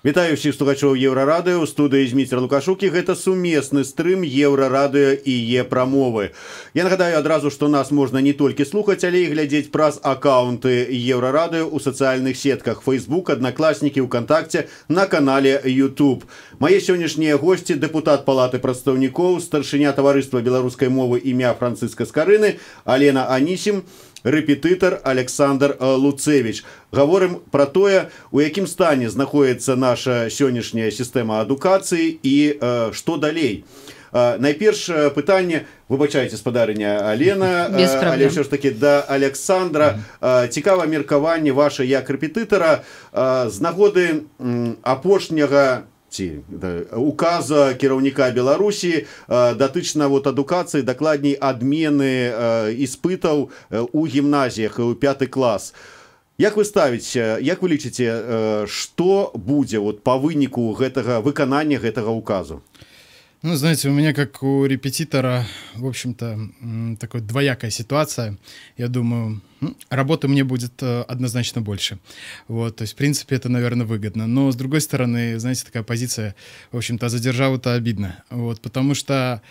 Вітаю ўсіх слухачоў Еўрарадыё, у студыі Зміцер Лукашук, і гэта сумесны стрым Еўрарадыё і Е-прамовы. Я нагадаю адразу, што нас можна не толькі слухаць, але і глядзець праз аккаунты Еўрарадыё ў сацыяльных сетках Facebook, Аднакласнікі, ВКонтакце, на канале YouTube. Мае сённяшнія госці — дэпутат Палаты прадстаўнікоў, старшыня таварыства беларускай мовы імя Францыска Скарыны, Алена Анісім, рэпетытар Александр Луцевич. Гаворым пра тое, у якім стане знаходіцца наша сённяшняя сістэма адукацыі і што далей. Найперш пытанне, выбачайце, спадарыня Алена, але ўсё ж такі да Александра. Цікава меркаванне ваше як рэпетытара з нагоды апошняга указа кіраўніка Беларусі датычна адукацыі, дакладней адмены іспытаў у гімназіях у 5 клас. Як вы ставіце, як вы лічыце, што будзе па выніку гэтага выканання гэтага указу? Ну, знаете, у меня как у репетитора, в общем-то, такая двоякая ситуация. Я думаю, работы мне будет однозначно больше. Вот, то есть, в принципе, это, наверное, выгодно. Но, с другой стороны, знаете, такая позиция, в общем-то, за державу-то обидно. Вот, потому что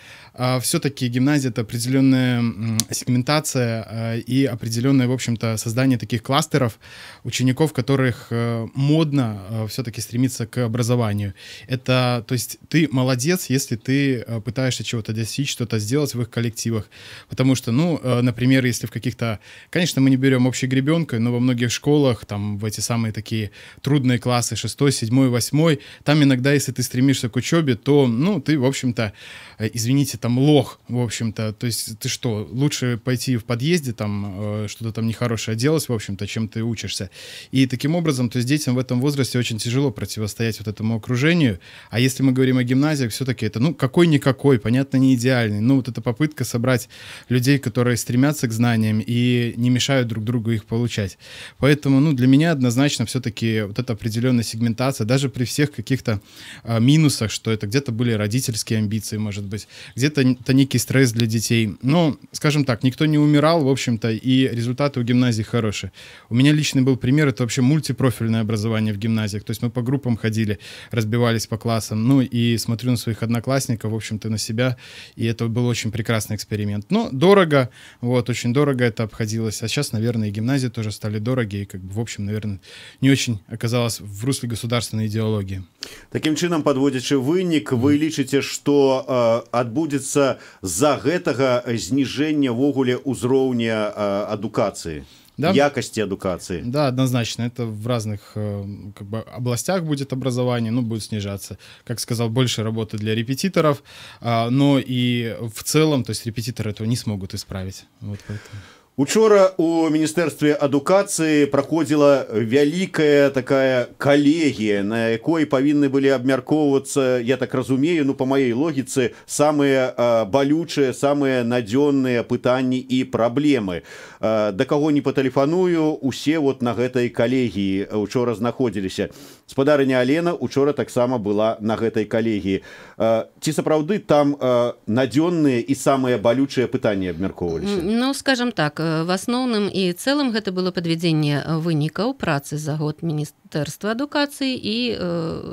все-таки гимназия — это определенная сегментация и определенное, в общем-то, создание таких кластеров учеников, которых модно все-таки стремиться к образованию. Это, то есть, ты молодец, если ты пытаешься чего-то достичь, что-то сделать в их коллективах. Потому что, ну, например, если в каких-то... Конечно, мы не берем общей гребенкой, но во многих школах, там, в эти самые такие трудные классы, 6, 7, 8, там иногда, если ты стремишься к учебе, то, ну, ты, в общем-то, извините, там, лох, в общем-то. То есть ты что, лучше пойти в подъезде, там, что-то там нехорошее делать, в общем-то, чем ты учишься. И таким образом, то есть детям в этом возрасте очень тяжело противостоять вот этому окружению. А если мы говорим о гимназиях, все-таки это, ну, какой-никакой, понятно, не идеальный. Ну, вот эта попытка собрать людей, которые стремятся к знаниям и не мешают друг другу их получать. Поэтому, ну, для меня однозначно все-таки вот эта определенная сегментация, даже при всех каких-то минусах, что это где-то были родительские амбиции, может быть, где-то это некий стресс для детей. Но, скажем так, никто не умирал, в общем-то, и результаты у гимназии хорошие. У меня личный был пример, это вообще мультипрофильное образование в гимназиях. То есть мы по группам ходили, разбивались по классам. Ну, и смотрю на своих одноклассников, в общем-то, на себя, и это был очень прекрасный эксперимент. Но дорого, вот, очень дорого это обходилось. А сейчас, наверное, и гимназии тоже стали дорогие, и, как бы, в общем, наверное, не очень оказалось в русле государственной идеологии. Таким чынам, подводзячы вынік, вы лічыце, што адбудзецца з-за гэтага зніжэння ввогуле ўзроўня адукацыі, да? Якости адукации? Да, однозначно. Это в разных как бы областях будет образование, ну, будет снижаться. Как сказал, больше работы для репетиторов, но и в целом, то есть репетиторы этого не смогут исправить. Вот поэтому. Учора у Міністэрстве адукацыі праходзіла вялікая такая калегія, на якой павінны былі абмяркоўвацца, я так разумею, ну, па маей логіцы, самыя балючыя, самыя надзённыя пытанні і праблемы. Да каго не патэлефаную, усе вот на гэтай калегіі учора знаходзіліся. Спадарыня Алена учора таксама была на гэтай калегіі. Ці сапраўды там надзённыя і самыя балючыя пытанні абмяркоўваліся? Ну, скажем так, в асноўным і цэлым гэта было падвядзенне вынікаў працы за год Міністэрства адукацыі і,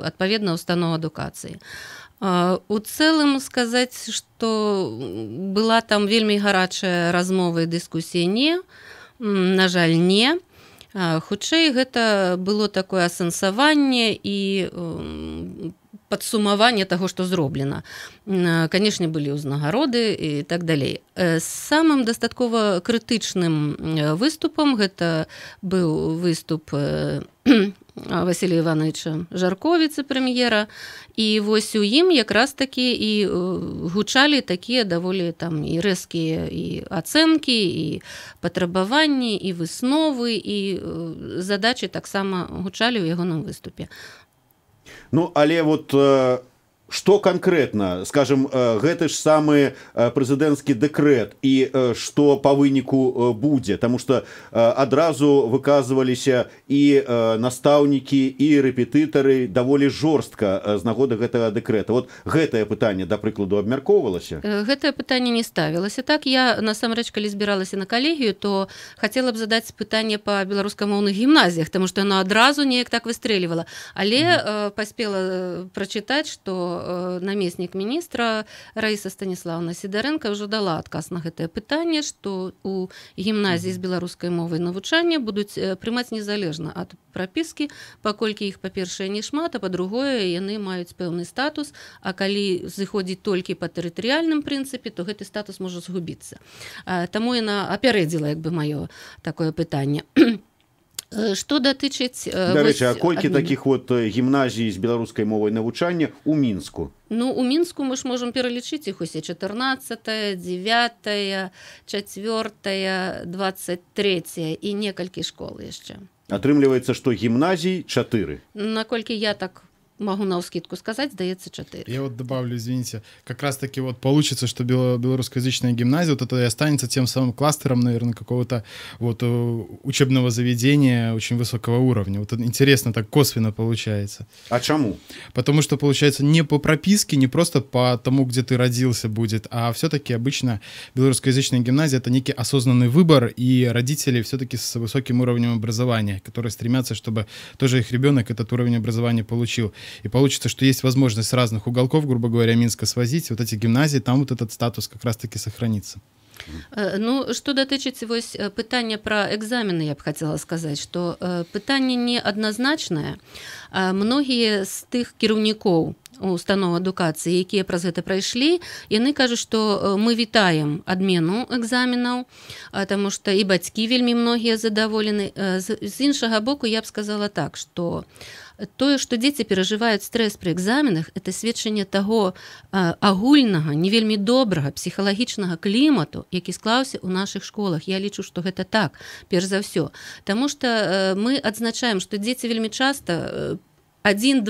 адпаведна, устаноў адукацыі. У цэлым сказаць, што была там вельмі гарачая размова і дыскусія, не, на жаль, не. Хутчэй, гэта было такое асэнсаванне і падсумаванне таго, што зроблена. Канешне, былі ўзнагароды і так далей. Самым дастаткова крытычным выступам гэта быў выступ Васілія Івановича Жарковіцы, прэм'ера, і вось у ім якраз такі і гучалі такія даволі там і рэзкія і ацэнкі, і патрабаванні, і высновы, і задачы таксама гучалі ў ягоным выступе. Ну, але вот что конкретно, скажем, гэты ж самы прэзідэнцкі дэкрэт і што па выніку будзе, потому что адразу выказваліся і настаўнікі і рэпетытары даволі жорстка з нагоды гэтага дэкрэта. Вот гэтае пытанне, да прыкладу, абмяркоўвалася? Гэтае пытанне не ставілася. Так, я насамрэч, калі збіралася на калегію, то хацела б задаць пытанне па беларускамоўных гімназіях, таму што яно адразу неяк так выстрэлівала. Але паспела прачытаць, што намеснік міністра Раіса Станіславна Сідарэнка ўжо дала адказ на гэтае пытанне, што у гімназіі з беларускай мовай навучання будуць прымаць незалежна ад прапіскі, паколькі іх, па-першае, не шмат, а па-другое, яны маюць пэўны статус, а калі зыходзіць толькі па тэрытарыяльным прынцыпе, то гэты статус можа згубіцца. Таму яна апярэдзіла, як бы, маё такое пытанне. Што датычыць... Дарэчы, а колькі такіх вот гімназій з беларускай мовай навучання ў Мінску? Ну, у Мінску мы ж можам пералічыць іх усе: 14-я, 9-я, 4-я, 23-я і некалькі школ яшчэ. Атрымліваецца, што гімназій 4. Наколькі я так могу навскидку сказать, сдается 4. Я вот добавлю, извините, как раз таки вот получится, что белорусскоязычная гимназия, вот это и останется тем самым кластером, наверное, какого-то вот учебного заведения очень высокого уровня. Вот интересно, так косвенно получается. А чему? Потому что получается не по прописке, не просто по тому, где ты родился будет, а все-таки обычно белорусскоязычная гимназия — это некий осознанный выбор, и родители все-таки с высоким уровнем образования, которые стремятся, чтобы тоже их ребенок этот уровень образования получил. И получится, что есть возможность с разных уголков, грубо говоря, Минска свозить. Вот эти гимназии, там вот этот статус как раз-таки сохранится. Ну, што датычыць вось пытання пра экзамены, я б хацела сказаць, што пытанне не адназначнае. Многія з тых кіраўнікоў устаноў адукацыі, якія праз гэта прайшлі, яны кажуць, што мы вітаем адмену экзаменаў, таму што і бацькі вельмі многія задаволены. З іншага боку, я б сказала так, што тое, што дзеці перажываюць стрэс пры экзаменах, это сведчанне таго агульнага, не вельмі добрага псіхалагічнага клімату, які склаўся ў нашых школах. Я лічу, што гэта так, перш за ўсё. Таму што мы адзначаем, што дзеці вельмі часта 1-2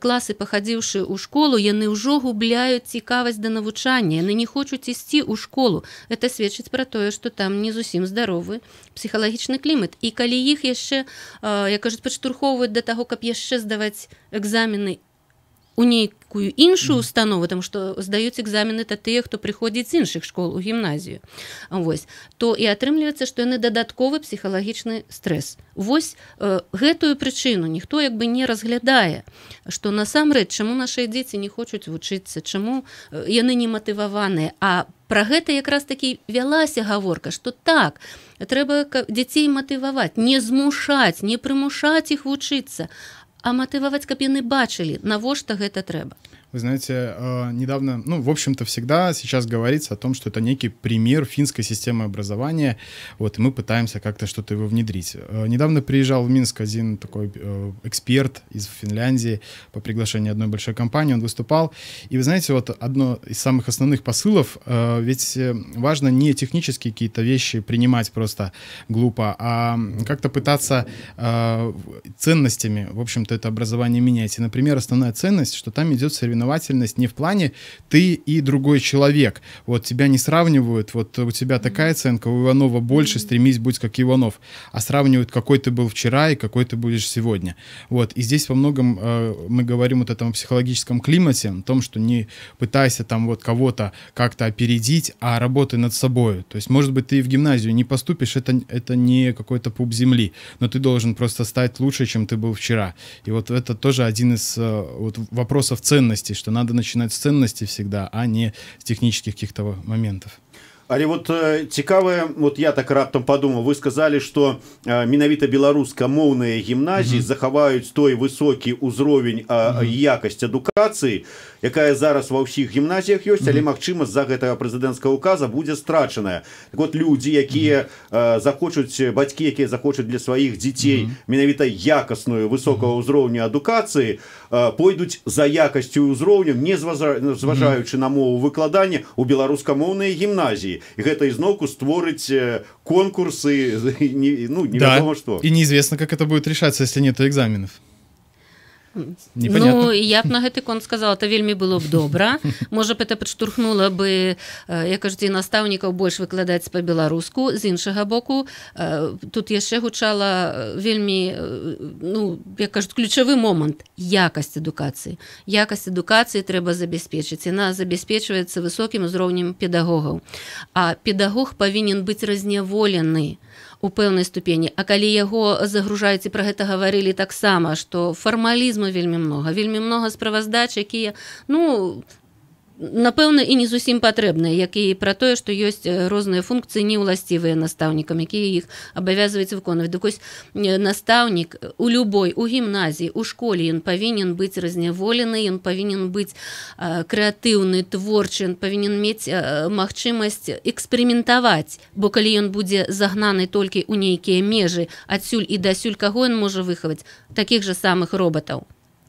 класы пахадзіўшы ў школу, яны ўжо губляюць цікавасць да навучання, яны не хочуць ісці ў школу. Это сведчыць пра тое, што там не зусім здаровы псіхалагічны клімат. І калі іх яшчэ, як кажуць, падштурхоўваюць да таго, каб яшчэ здаваць экзамены у нейкую іншую установу, тому што здаюць экзамены то тыя, хто прыходзіць з іншых школ у гімназію. Вось. То і атрымліваецца, што яны дадатковы псіхалагічны стрэс. Вось гэтую прычыну ніхто як бы не разглядае, што насамрэч, чаму нашыя дзеці не хочуць вучыцца, чаму яны не матываваныя. А пра гэта якраз такі вялася гаворка, што так, трэба дзяцей матываваць, не змушаць, не прымушаць іх вучыцца, а матываваць, каб яны бачылі, навошта гэта трэба. Вы знаете, недавно, ну, в общем-то, всегда сейчас говорится о том, что это некий пример финской системы образования, вот, и мы пытаемся как-то что-то его внедрить. Недавно приезжал в Минск один такой эксперт из Финляндии по приглашению одной большой компании, он выступал, и вы знаете, вот одно из самых основных посылов, ведь важно не технические какие-то вещи принимать просто глупо, а как-то пытаться ценностями, в общем-то, это образование менять. И, например, основная ценность, что там идет соревновательность не в плане ты и другой человек. Вот тебя не сравнивают, вот у тебя такая оценка, у Иванова больше, стремись будь как Иванов. А сравнивают, какой ты был вчера и какой ты будешь сегодня. Вот. И здесь во многом мы говорим вот о этом психологическом климате, о том, что не пытайся там вот кого-то как-то опередить, а работай над собой. То есть, может быть, ты в гимназию не поступишь, это не какой-то пуп земли, но ты должен просто стать лучше, чем ты был вчера. И вот это тоже один из вот, вопросов ценности, что надо начинать с ценностей всегда, а не с технических каких-то моментов. Але вот цікавае, вот я так раптам подумал, вы сказали, что менавіта беларускамоўныя гімназіі захаваюць той высокі ўзровень якасць адукацыі, якая зараз ва ўсіх гімназіях ёсць, але магчыма з-за гэтага прэзідэнцкага указа будзе страчаная. Так вот, людзі, якія захочуць, бацькі, якія захочуць для сваіх дзяцей менавіта якасную высокага ўзроўню адукацыі, пойдуць за якасцю ўзроўнем, не зважаючы на мову выкладання ў беларускамоўныя гімназіі. И гэта изноўку створыць конкурсы, ну, неведомо да. что. И неизвестно, как это будет решаться, если нет экзаменов. Непонятно. Ну, я б на гэты конт сказала, это вельмі было б добра. Можа б это падштурхнула бы, як кажуць, і настаўнікаў больш выкладаць па-беларуску. З іншага боку, тут яшчэ гучала вельмі, ну, як кажуць, ключавы момант – якасць адукацыі. Якасць адукацыі трэба забяспечыць. Яна забяспечваецца высокім узроўнем педагогаў. А педагог павінен быць разняволены у пэўнай ступені. А калі яго загружаюць, і пра гэта гаварылі таксама, што фармалізму вельмі многа справаздач, якія, ну, напэўна, і не зусім патрэбныя, як і пра тое, што ёсць розныя функцыі неўласцівыя настаўнікам, якія іх абавязваюць выконваць. Так вось настаўнік у любой, у гімназіі, у школе, ён павінен быць разняволены, ён павінен быць крэатыўны, творчы, ён павінен мець магчымасць эксперыментаваць, бо калі ён будзе загнаны толькі ў нейкія межы адсюль і дасюль, каго ён можа выхаваць? Такіх жа самых робатаў.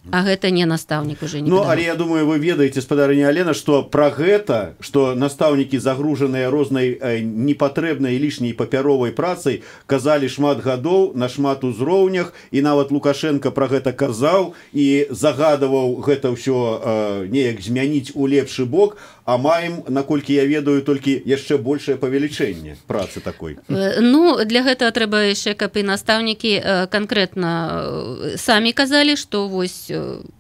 А гэта не настаўнік уже не Ну, але я думаю, вы ведаеце, спадарыня Алена, што пра гэта, што настаўнікі загружаныя рознай непатрэбнай лішняй папяровай працай, казалі шмат гадоў на шмат узроўнях, і нават Лукашенко пра гэта казаў і загадаваў гэта ўсё неяк змяніць у лепшы бок, а маем, наколькі я ведаю, толькі яшчэ большае павелічэнне працы такой. Ну, для гэтага трэба яшчэ, каб і настаўнікі канкрэтна самі казалі, што вось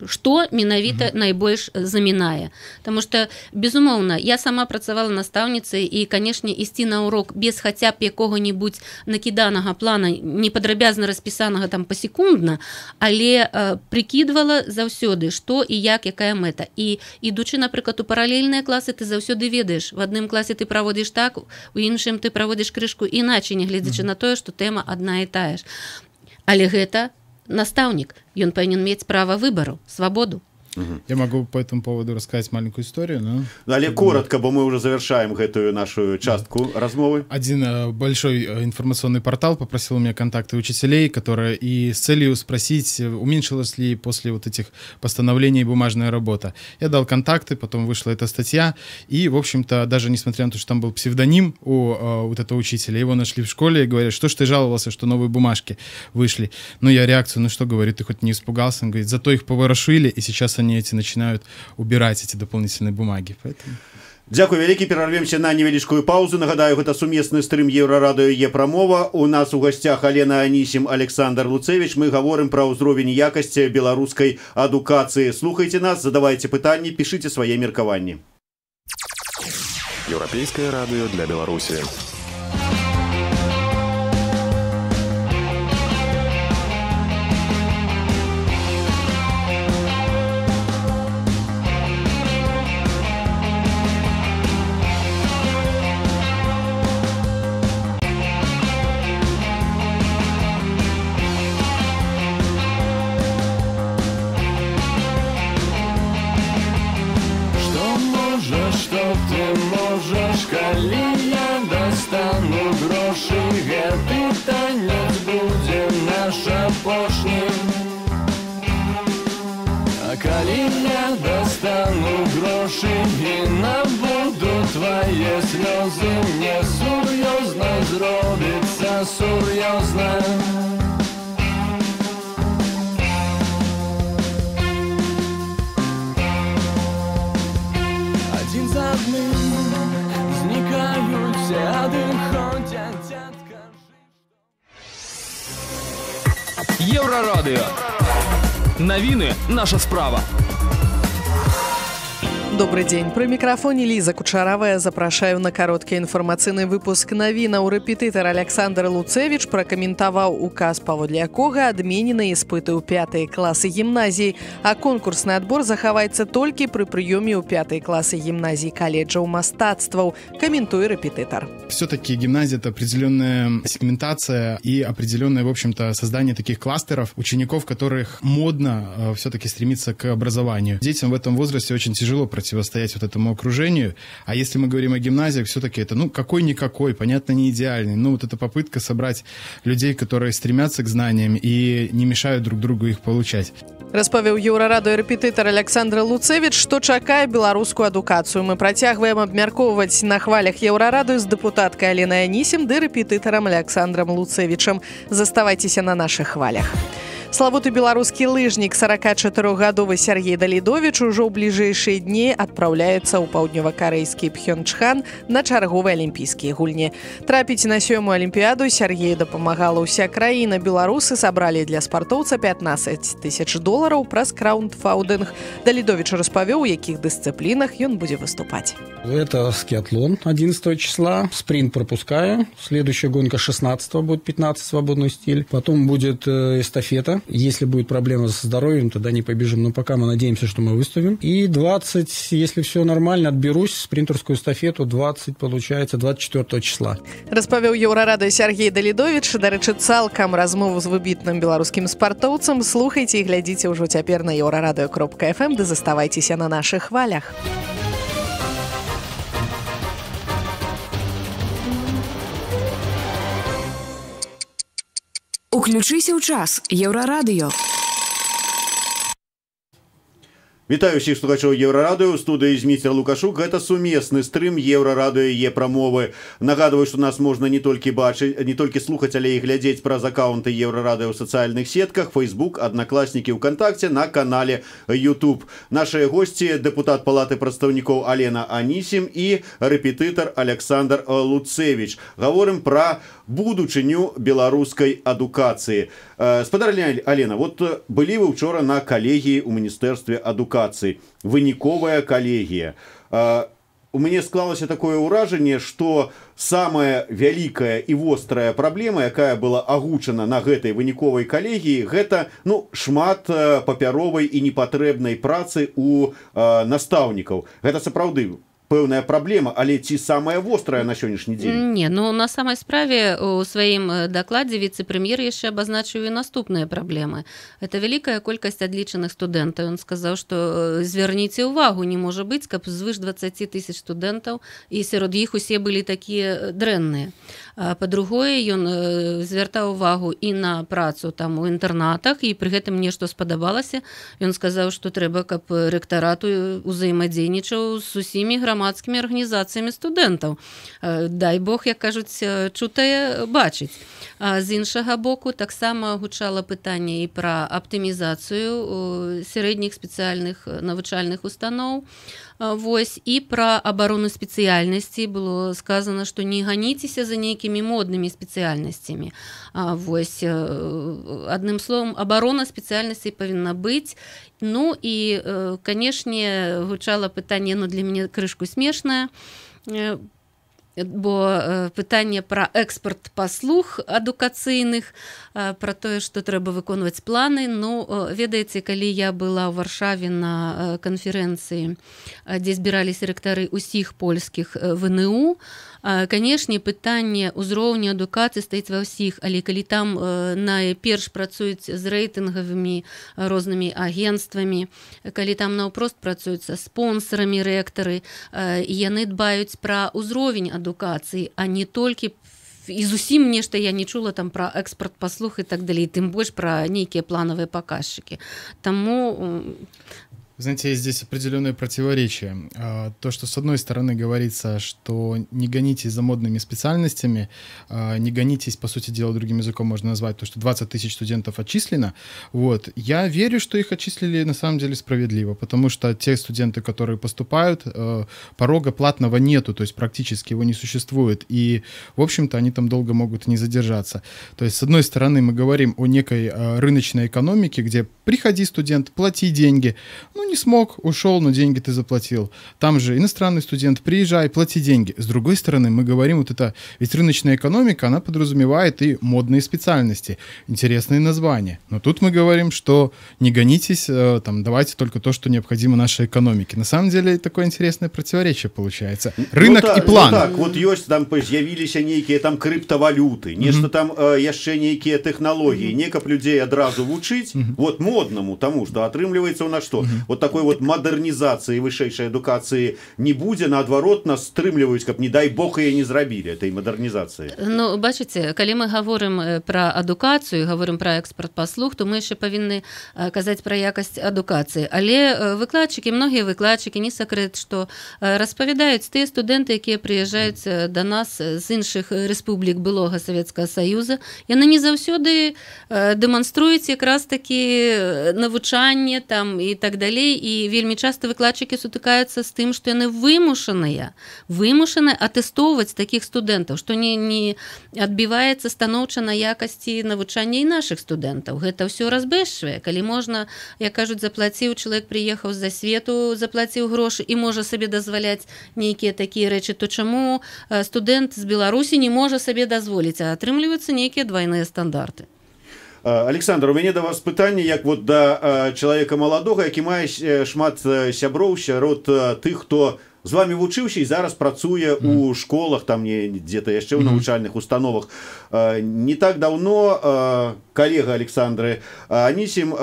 што менавіта найбольш замінае. Таму што, безумоўна, я сама працавала настаўніцай і, канешне, ісці на урок без хаця б якога-небудзь накіданага плана, не падрабязна распісанага там пасекундна, але прыкідвала заўсёды, што і як, якая мэта. І ідучы, напрыклад, у паралельныя класы, ты заўсёды ведаеш. В адным класе ты праводзіш так, у іншым ты праводзіш крышку іначай, нягледзячы на тое, што тэма адна і тая ж. Але гэта настаўнік, ён павінен мець права выбару, свабоду. Я могу по этому поводу рассказать маленькую историю, но... Але коротко, бо мы уже завершаем эту нашу частку размовы. Один большой информационный портал попросил у меня контакты учителей, которые и с целью спросить, уменьшилась ли после вот этих постановлений бумажная работа. Я дал контакты, потом вышла эта статья, и, в общем-то, даже несмотря на то, что там был псевдоним у вот этого учителя, его нашли в школе и говорят, что ж ты жаловался, что новые бумажки вышли. Ну, я реакцию, ну что, говорит, ты хоть не испугался? Он говорит, зато их поворошили, и сейчас они эти начинают убирать эти дополнительные бумаги. Поэтому... Дзякуй вялікі, перарвемся на невялічкую паузу. Нагадаю, гэта сумесны стрым Еўрарадыё Е-прамова. У нас у гасцях Алена Анісім, Александр Луцевич. Мы гаворым пра ўзровень якасці беларускай адукацыі. Слухайце нас, задавайце пытанні, пішыце свае меркаванні. Еўрапейскае радыё для Беларусі. Калі я достану грошы і набуду твае слёзы, мне сур'ёзна зробіцца сур'ёзна. Адзін за адным знікаюць, адыходзяць дзядка. Еврорадио. Новины – наша справа. Добрый день. При микрофоне Лиза Кучарова. Я запрашаю на короткі інфармацыйны выпуск навінаў. Рэпетытар Александр Луцевич пракаментаваў указ, паводле якога адменены іспыты ў 5-е класы гімназіі, а конкурсны адбор захаваецца толькі пры прыёме ў 5-е класы гімназіі каледжаў мастацтваў. Комментует рэпетытар. Все-таки гимназия – это определенная сегментация и определенное, в общем-то, создание таких кластеров учеников, которых модно все-таки стремиться к образованию. Детям в этом возрасте очень тяжело противостоять вот этому окружению. А если мы говорим о гимназиях, все-таки это, ну, какой-никакой, понятно, не идеальный. Ну, вот эта попытка собрать людей, которые стремятся к знаниям и не мешают друг другу их получать. Распавёў Еўрарадыё рэпетытар Александр Луцевич, што чакае беларускую адукацыю. Мы працягваем абмяркоўваць на хвалях Еўрарадыё з дэпутаткай Аленай Анісім ды рэпетытарам Александром Луцевичам. Заставайцеся на нашых хвалях. Славуты беларускі лыжнік 44гадовы Сергей Далідовіч ужо ў бліжэйшыя дні адпраўляецца ў паўднёва-карэйскі Пхёнчхан на чарговыя алімпійскія гульні. Трапіць на 7-ю алімпіяду Сергею дапамагала ўся краіна. Беларусы сабралі для спартоўца $15 000 праз краундфандинг. Далідовіч распавёў, у якіх дысцыплінах ён будзе выступаць. Это скиатлон 11 числа, спринт пропускаю. Следующая гонка 16 будет 15 свободный стиль. Потом будет эстафета. Если будет проблема со здоровьем, тогда не побежим. Но пока мы надеемся, что мы выставим. И 20, если все нормально, отберусь спринтерскую эстафету 20, получается, 24 числа. Распавёў Еўрарадыё Сергей Далідовіч. Дарэчы, цалкам размову з выбітным беларускім спартоўцам слухайце і глядзіце ўжо цяпер на euradio.fm, ды заставайцеся на нашых хвалях. Уключыся ў час. Еўрарадыё. Вітаю ўсіх слухачоў Еўрарадыё. У студыі Зміцер Лукашук. Гэта сумесны стрым Еўрарадыё і прамовы. Нагадваю, што нас можна не толькі бачыць, не толькі слухаць, але і глядзець праз акаунты Еўрарадыё ў сацыяльных сетках, Facebook, Аднакласнікі, ВКонтакце, на канале YouTube. Нашыя госці — дэпутат Палаты прадстаўнікоў Алена Анісім і рэпетытар Александр Луцевіч. Гаворым пра будучыню беларускай адукацыі. Спадарня Алена, вот былі вы учора на калегіі ў Міністэрстве адукацыі. Выніковая калегія. У мяне склалася такое ўражанне, што самая вялікая і вострая праблема, якая была агучана на гэтай выніковай калегіі, гэта шмат папяровай і непатрэбнай працы у настаўнікаў. Гэта сапраўды пэўная праблема, але ці самая вострая на сённяшні дзень? Не, на самай справе у сваім дакладзе віцэ-прэм'ер яшчэ абазначыў і наступныя праблемы. Это вялікая колькасць адлічаных студэнтаў. Ён сказаў, што звярніце ўвагу, не можа быць, каб звыш 20 000 студэнтаў, і сярод іх усе былі такія дрэнныя. Па-другое, ён звяртаў увагу і на працу там у інтэрнатах, і пры гэтым мне што спадабалася. Ён сказаў, што трэба, каб рэктарат узаемадзейнічаў з усімі грамадскімі арганізацыямі студэнтаў. Дай Бог, як кажуць, чутае бачыць. З іншага боку, таксама гучала пытанне і пра аптымізацыю сярэдніх спецыяльных навучальных устаноў. Вось, і пра абарону спецыяльнасцей было сказано, што не ганіцеся за нейкімі моднымі спецыяльнасцямі. Вось, адным словам, абарона спецыяльнасцей павінна быць. І, канешне, гучала пытанне, для мяне крышку смешнае, бо пытанне пра экспарт паслуг адукацыйных, пра тое, што трэба выконваць планы. Ведаеце, калі я была ў Варшаве на канферэнцыі, дзе збіраліся рэктары ўсіх польскіх ВНУ, канешне, пытанне ўзроўню адукацыі стаіць ва ўсіх, але калі там найперш працуюць з рэйтынгавымі рознымі агенцтвамі, калі там наўпрост працуюць са спонсарамі рэктары, і яны дбаюць пра ўзровень адукацыі, а не толькі і зусім нешта я не чула там пра экспарт паслуг і так далей, тым больш пра нейкія планавыя паказчыкі. Таму... Знаете, есть здесь определенное противоречие. То, что с одной стороны говорится, что не гонитесь за модными специальностями, не гонитесь, по сути дела, другим языком можно назвать, то, что 20 000 студентов отчислено. Вот. Я верю, что их отчислили на самом деле справедливо, потому что те студенты, которые поступают, порога платного нету, то есть практически его не существует. И, в общем-то, они там долго могут не задержаться. То есть, с одной стороны, мы говорим о некой рыночной экономике, где приходи, студент, плати деньги. Не смог, ушел, но деньги ты заплатил. Там же иностранный студент, приезжай, плати деньги. С другой стороны, мы говорим, вот это, ведь рыночная экономика, она подразумевает и модные специальности, интересные названия. Но тут мы говорим, что не гонитесь, там, давайте только то, что необходимо нашей экономике. На самом деле, такое интересное противоречие получается. Рынок и план. Так, вот есть там з'явіліся нейкія там крыптавалюты, нешта там яшчэ нейкія тэхналогіі, некаб людзей адразу вучыць, вот моднаму, таму што атрымліваецца ў нас што? вот такой вот мадэрнізацыі вышэйшай адукацыі не будзе, наадварот нас стрымліваюць, каб не дай бог яе не зрабілі этой мадэрнізацыі. Ну, бачыце, калі мы гаворым пра адукацыю, гаворым пра экспарт паслуг, то мы яшчэ павінны казаць пра якасць адукацыі. Але выкладчыкі, многія выкладчыкі, не сакрэт, што распавядаюць тыя студэнты, якія прыязджаюць да нас з іншых рэспублік былога Савецкага Саюза, яны не заўсёды дэманструюць якраз такі навучанне там і так далей, і вельмі часта выкладчыкі сутыкаюцца з тым, што яны вымушаны атэстоўваць такіх студэнтаў, што не адбіваецца станоўча на якасці навучання і нашых студэнтаў. Гэта ўсё разбэшчвае. Калі можна, як кажуць, заплаціў, чалавек прыехаў з-за свету, заплаціў грошы і можа сабе дазваляць нейкія такія рэчы, то чаму студэнт з Беларусі не можа сабе дазволіць, а атрымліваюцца нейкія двайныя стандарты. Александр, у мяне да вас пытанне, як вот да чалавека маладога, які мае шмат сяброў сярод тых, хто з вами вучыўся і зараз працуе у школах, там где-то яшчэ ў навучальных установах. Не так даўно калега Александры Анісім,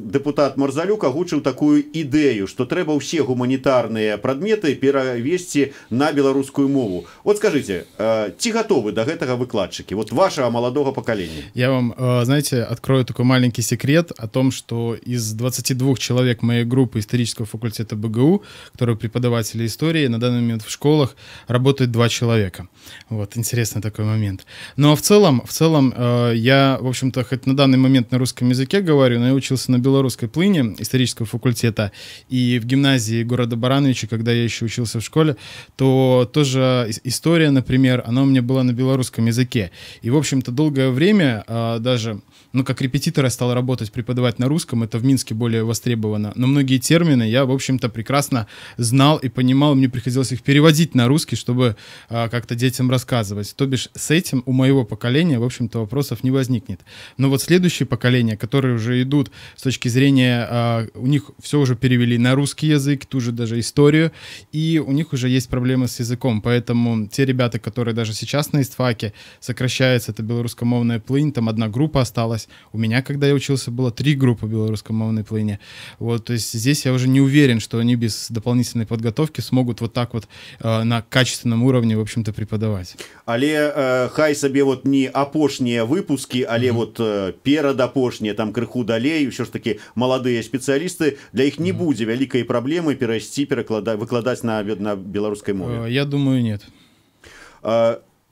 дэпутат Марзалюк, агучыў такую ідэю, што трэба ўсе гуманітарныя прадметы перавесці на беларускую мову. Вот скажите, ці гатовы да гэтага выкладчыкі, вот вашего молодого поколения? Я вам, знаете, открою такой маленький секрет о том, что из 22 человек моей группы исторического факультета БГУ, которые преподаватели истории, на данный момент в школах работает 2 человека. Вот, интересный такой момент. Ну, а в целом, я, в общем-то, хоть на данный момент на русском языке говорю, но я учился на белорусской плыне исторического факультета, и в гимназии города Барановича, когда я еще учился в школе, то тоже история, например, она у меня была на белорусском языке. И, в общем-то, долгое время даже, как репетитор я стал работать, преподавать на русском, это в Минске более востребовано, но многие термины я, в общем-то, прекрасно знал и понимал, мне приходилось их переводить на русский, чтобы как-то детям рассказывать. То бишь с этим у моего поколения, в общем-то, вопросов не возникнет. Но вот следующее поколение, которые уже идут с точки зрения, у них все уже перевели на русский язык, ту же даже историю, и у них уже есть проблемы с языком. Поэтому те ребята, которые даже сейчас на истфаке, сокращается, это белорусскомовная плынь, там 1 группа осталась. У меня, когда я учился, было 3 группы белорусскомовной плыни. Вот, то есть здесь я уже не уверен, что они без дополнительной подготовки смогут вот так вот на качественном уровне, в общем-то, преподавать. Але хай сабе вот не апошнія выпуски, але вот перадапошнія, там крыху далей, ўсё ж таки маладыя спецыялісты, для іх не будзе вялікай праблемы перайсці, выкладаць на беларускай мове. Я думаю, нет.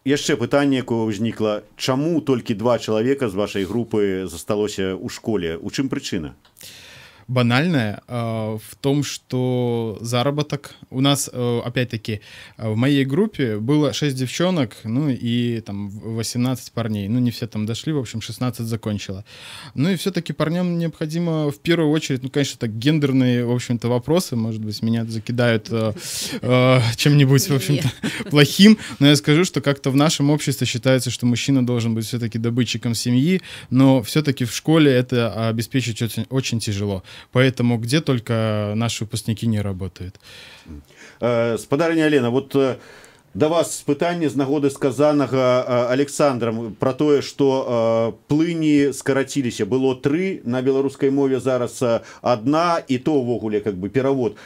Яшчэ пытанне, якое ўзнікла, чаму толькі 2 чалавека з вашай групы засталося ў школе? У чым прычына? Банальная в том, что заработок у нас, опять-таки, в моей группе было 6 девчонок, ну и там 18 парней. Ну, не все там дошли, в общем, 16 закончила. Ну и все-таки парням необходимо в первую очередь, ну, конечно, так гендерные, в общем-то, вопросы, может быть, меня закидают чем-нибудь, в общем-то, плохим, но я скажу, что как-то в нашем обществе считается, что мужчина должен быть все-таки добытчиком семьи, но все-таки в школе это обеспечить очень тяжело. Поэтому где только наши выпускники не работают. Спадарыня Алена, вот да вас пытанне з нагоды сказанага Александром про тое, што плыні скараціліся. Было 3 на беларускай мове, зараз 1, і то ўвогуле как бы перавод.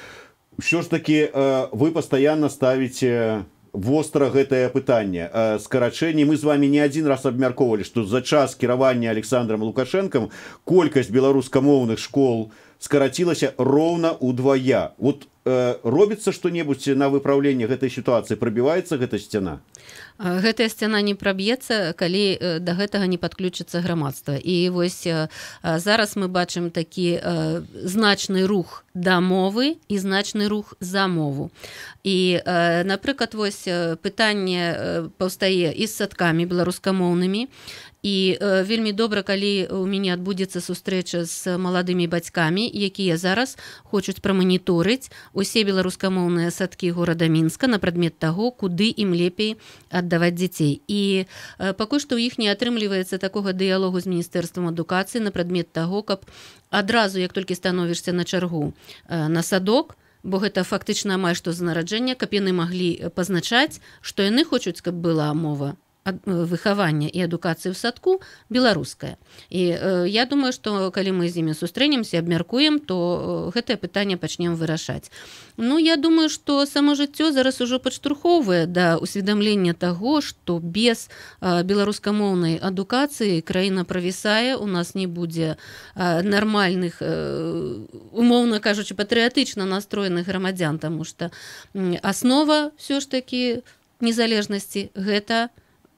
Ўсё ж таки вы пастаянна ставіце востра гэтае пытанне. Скарачэнне мы з вами не один раз абмяркоўвалі, што за час кіравання Александром Лукашенком колькасць беларускамоўных школ скарацілася роўна ўдвая. Вот робіцца што-небудзь на выпраўленне гэтай сітуацыі, прабіваецца гэта сцяна? Гэтая сцяна не праб'ецца, калі да гэтага не падключыцца грамадства. І вось зараз мы бачым такі значны рух да мовы і значны рух за мову. І, напрыклад, вось пытанне паўстае і з садкамі беларускамоўнымі. І вельмі добра, калі у мяне адбудзецца сустрэча з маладымі бацькамі, якія зараз хочуць праманіторыць усе беларускамоўныя садкі горада Мінска на прадмет таго, куды ім лепей аддаваць дзяцей. І пакуль што ў іх не атрымліваецца такога дыялогу з Міністэрствам адукацыі на прадмет таго, каб адразу, як толькі становішся на чаргу на садок, бо гэта фактычна амаль што з нараджэння, каб яны маглі пазначаць, што яны хочуць, каб была мова выхавання і адукацыі ў садку беларуская. І я думаю, што калі мы з імі сустрэнемся, абмяркуем, то гэтае пытанне пачнем вырашаць. Ну, я думаю, што само жыццё зараз ужо падштурхоўвае да усведамлення таго, што без беларускамоўнай адукацыі краіна правісае, у нас не будзе нармальных, умоўна кажучы, патрыятычна настроеных грамадзян, таму што аснова ўсё ж такі незалежнасці гэта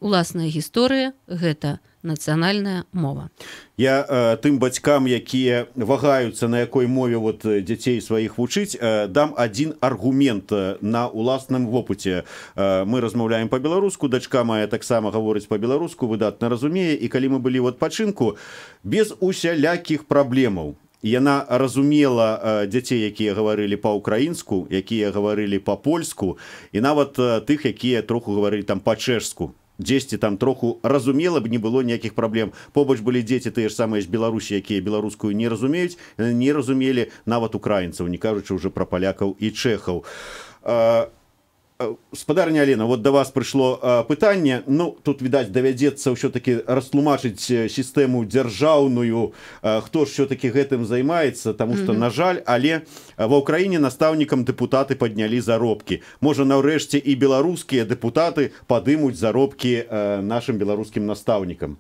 уласная гісторыя, гэта нацыянальная мова. Я тым бацькам, якія вагаюцца, на якой мове дзяцей сваіх вучыць, дам адзін аргумент на ўласным вопыце. Мы размаўляем па-беларуску, дачка моя таксама гаворыць па-беларуску, выдатна разумее, і калі мы былі ў адпачынку, без усялякіх праблемаў. Яна разумела дзяцей, якія гаварылі па-украінску, якія гаварылі па-польску, і нават тых, якія троху гаварылі там па-чэшску. Дзесьці там троху разумела б, не было ніякіх праблем. Побач былі дзеці тыя ж самыя з Беларусі, якія беларускую не разумеюць, не разумелі нават украінцаў, не кажучы ўжо пра палякаў і чэхаў. Спадарня Алена, да вас прыйшло пытанне. Ну, тут, відаць, давядзецца ўсё-такі растлумачыць сістэму дзяржаўную, хто ж ўсё-такі гэтым займаецца, таму што, на жаль, але ва ўкраіне настаўнікам дэпутаты паднялі заробкі. Можа, наўрэшце і беларускія дэпутаты падымуць заробкі нашым беларускім настаўнікам.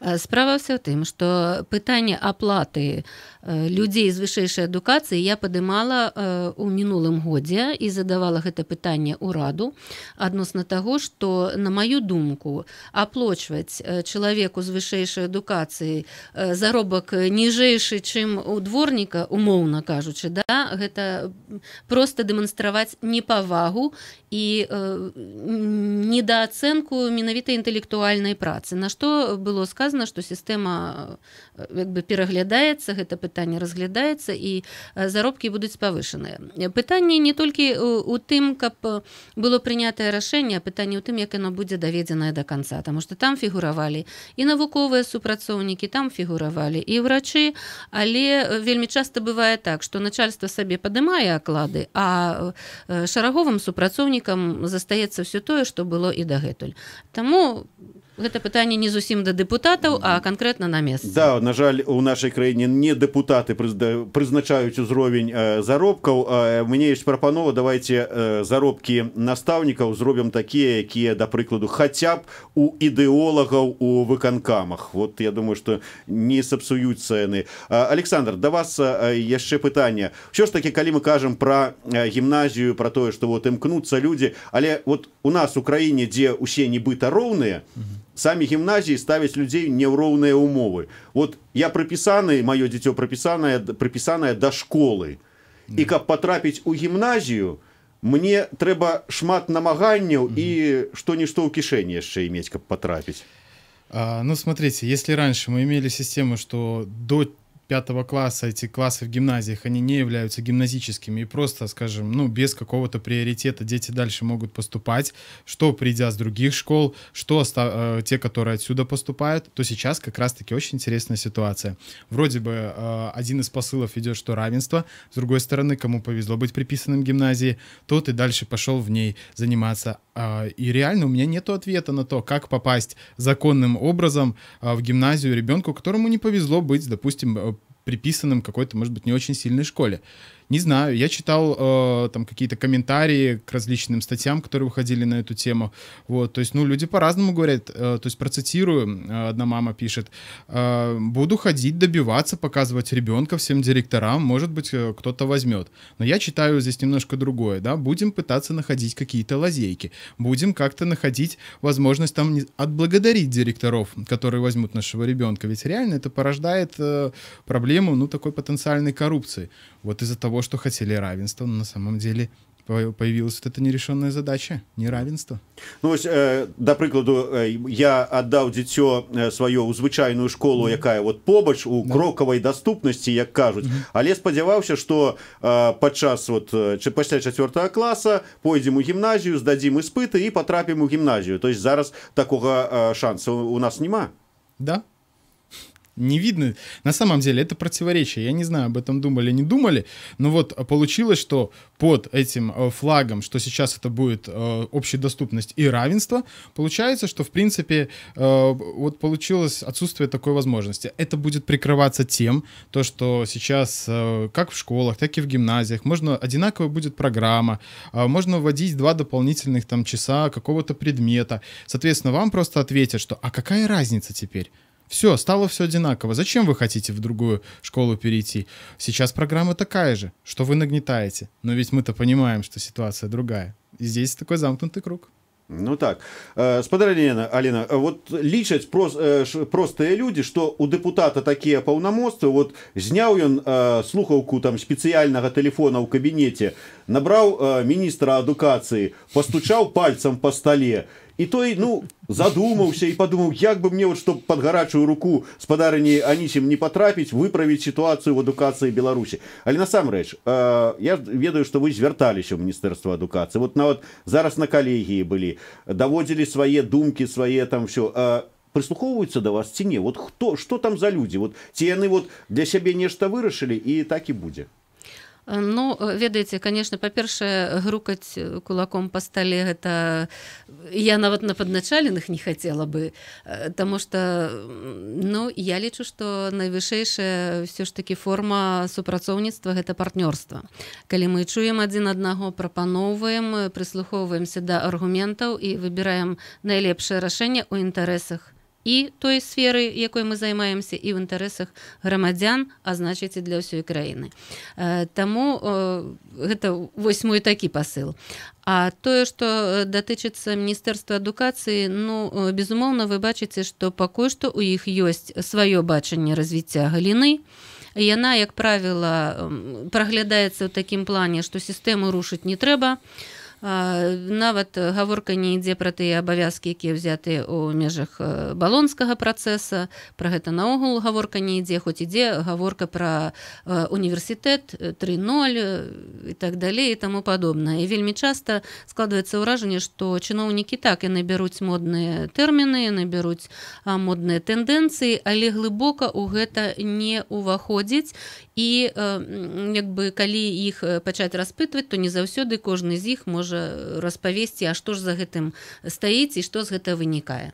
Справа ўсё ў тым, што пытанне аплаты людзей з вышэйшай адукацыі я падымала ў мінулым годзе і задавала гэта пытанне ўраду адносна таго, што, на маю думку, аплочваць чалавеку з вышэйшай адукацыі заробак ніжэйшы, чым у дворніка, умоўна кажучы, да, гэта проста дэманстраваць непавагу і недаацэнку менавіта інтэлектуальнай працы. На што было сказано, што сістэма пераглядаецца, гэта пытанне разглядаецца і заробкі будуць павышаныя. Пытанне не толькі у тым, каб было прынятае рашэнне, а пытанне ў тым, як яно будзе даведзенае да канца, таму што там фігуравалі і навуковыя супрацоўнікі, там фігуравалі і ўрачы, але вельмі часта бывае так, што начальства сабе падымае аклады, а шараговым супрацоўнікам застаецца ўсё тое, што было і дагэтуль. Таму гэта пытанне не зусім да дэпутатаў, а канкрэтна на месцы. Да, на жаль, у нашай краіне не дэпутаты прызначаюць узровень заробкаў. Мне ёсць прапанова, давайте заробкі настаўнікаў зробім такія, якія, да прыкладу, хаця б у ідэолагаў у выканкамах. Вот я думаю, што не сапсуюцца яны. Александр, да вас яшчэ пытанне. Ўсё ж такі, калі мы кажам пра гімназію, пра тое, што імкнуцца людзі, але у нас у краіне, дзе усе нібыта роўныя, самі гімназіі ставяць людзей не ў роўныя ўмовы. Вот я прыпісаны, маё дзіцё прыпісанае да школы. І каб патрапіць у гімназію, мне трэба шмат намаганняў і што-нішто ў кішэні яшчэ мець, каб патрапіць. Ну, смотрите, если раньше мы имели систему, что до 5 класса эти классы в гимназиях, они не являются гимназическими, и просто, скажем, ну, без какого-то приоритета дети дальше могут поступать, что придя с других школ, что те, которые отсюда поступают, то сейчас как раз-таки очень интересная ситуация. Вроде бы один из посылов идет, что равенство, с другой стороны, кому повезло быть приписанным к гимназии, тот и дальше пошел в ней заниматься. И реально у меня нет ответа на то, как попасть законным образом в гимназию ребенку, которому не повезло быть, допустим, приписанным к какой-то, может быть, не очень сильной школе. Не знаю, я читал там какие-то комментарии к различным статьям, которые выходили на эту тему. Вот, то есть, ну, люди по-разному говорят. То есть, процитирую, одна мама пишет: буду ходить, добиваться, показывать ребенка всем директорам, может быть, кто-то возьмет. Но я читаю здесь немножко другое, да, будем пытаться находить какие-то лазейки, будем как-то находить возможность там отблагодарить директоров, которые возьмут нашего ребенка. Ведь реально это порождает проблему, ну, такой потенциальной коррупции. Вот из-за того, что хотели равенства, но на самом деле появилась вот эта нерешенная задача, неравенство. Ну, ось, да прыкладу, я аддаў дзіцё сваё ў звычайную школу, якая вот побач у крокавай даступнасці, як кажуць, але спадзяваўся, што падчас вот пасля 4 класа пойдзем у гімназію, здадзім іспыты і патрапім у гімназію. То есть зараз такога шанса у нас няма. Да. не видно. На самом деле это противоречие. Я не знаю, об этом думали, не думали, но вот получилось, что под этим флагом, что сейчас это будет общедоступность и равенство, получается, что в принципе вот получилось отсутствие такой возможности. Это будет прикрываться тем, то, что сейчас как в школах, так и в гимназиях можно одинаковая будет программа, можно вводить 2 дополнительных там часа какого-то предмета. Соответственно, вам просто ответят, что а какая разница теперь? Все, стало все одинаково. Зачем вы хотите в другую школу перейти? Сейчас программа такая же, что вы нагнетаете. Но ведь мы-то понимаем, что ситуация другая. И здесь такой замкнутый круг. Ну так, спадарня Алена, вот лічаць простыя людзі, што у дэпутата такія паўнамоцтвы, вот зняў ён слухаўку там спецыяльнага тэлефона ў кабінеце, набраў міністра адукацыі, пастучаў пальцам па стале, і той, ну, задумаўся і падумаў, як бы мне, вот, чтоб под гарачую руку спадарыні Анісім не патрапіць, выправіць сітуацыю в адукацыі Беларусі. Але насамрэч, я ведаю, што вы звярталіся ў Міністэрства адукацыі. Вот нават зараз на калегіі былі, даводзілі свае думкі, свае там всё. Прыслухоўваюцца да вас ці не? Вот што там за людзі? Вот ці яны вот для сябе нешта вырашылі і так і будзе? Ну, ведаеце, конечно, па-першае, грукаць кулаком па стале, гэта я нават на падначаленых не хацела бы, таму што, ну, я лічу, што найвышэйшая ўсё ж такі форма супрацоўніцтва гэта партнёрства. Калі мы чуем адзін аднаго, прапаноўваем, прыслухоўваемся да аргументаў і выбіраем найлепшае рашэнне ў інтарэсах і той сферы, якой мы займаемся, і ў інтарэсах грамадзян, а значыць і для ўсёй краіны. Таму гэта вось мой такі пасыл. А тое, што датычыцца Міністэрства адукацыі, ну, безумоўна, вы бачыце, што пакуль што ў іх ёсць сваё бачанне развіцця галіны. Яна, як правіла, праглядаецца ў такім плане, што сістэму рушыць не трэба. Нават гаворка не ідзе пра тыя абавязкі, якія ўзятыя ў межах балонскага працэса. Пра гэта наогул гаворка не ідзе, хоць ідзе гаворка пра універсітэт 3.0 і так далей і таму падобнае. І вельмі часта складваецца ўражанне, што чыноўнікі так яны бяруць модныя тэрміны, яны бяруць модныя тэндэнцыі, але глыбока ў гэта не ўваходзіць. І як бы калі іх пачаць распытваць, то не заўсёды кожны з іх можа распавесці, а што ж за гэтым стаіць і што з гэта вынікае.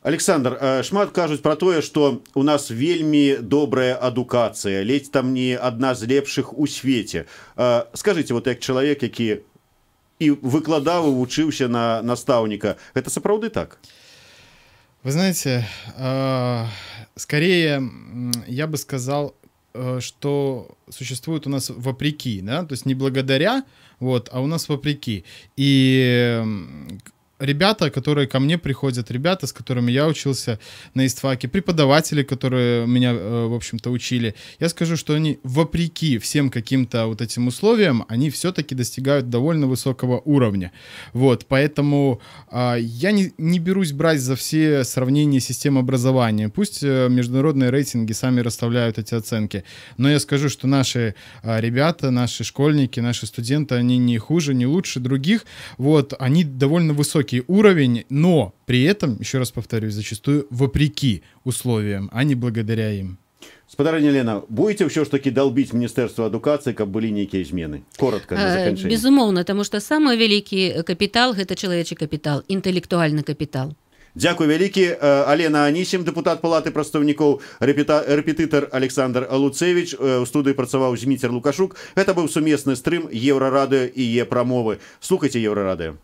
Александр, шмат кажуць пра тое, што у нас вельмі добрая адукацыя, ледзь там не адна з лепшых у свеце. Скажыце, вот як чалавек, які і выкладаў і вучыўся на настаўніка, гэта сапраўды так? Вы знаете, скорее я бы сказал, что существует у нас вопреки, да, то есть не благодаря, вот, а у нас вопреки. И ребята, которые ко мне приходят, ребята, с которыми я учился на ИСТФАКе, преподаватели, которые меня, в общем-то, учили, я скажу, что они, вопреки всем каким-то вот этим условиям, они все-таки достигают довольно высокого уровня. Вот, поэтому я не берусь брать за все сравнения систем образования. Пусть международные рейтинги сами расставляют эти оценки, но я скажу, что наши ребята, наши школьники, наши студенты, они не хуже, не лучше других, вот, они довольно высокий уровень, но при этом, еще раз повторюсь, зачастую вопреки условиям, а не благодаря им. Спадарня Лена, будете ўсё ж таки долбіць Міністэрства адукацыі, каб былі нейкія змены? Коротко, на заканчэнне. Безумоўна, таму што самы вялікі капітал – гэта чалавечы капітал, інтэлектуальны капітал. Дзякуй вялікі. Алена Анісім, дэпутат Палаты прадстаўнікоў, рэпетытар Александр Луцевіч, у студыі працаваў Зміцер Лукашук. Гэта быў сумесны стрым Еўрарадыё і Е-прамовы. Слухайце Еўрарадыё.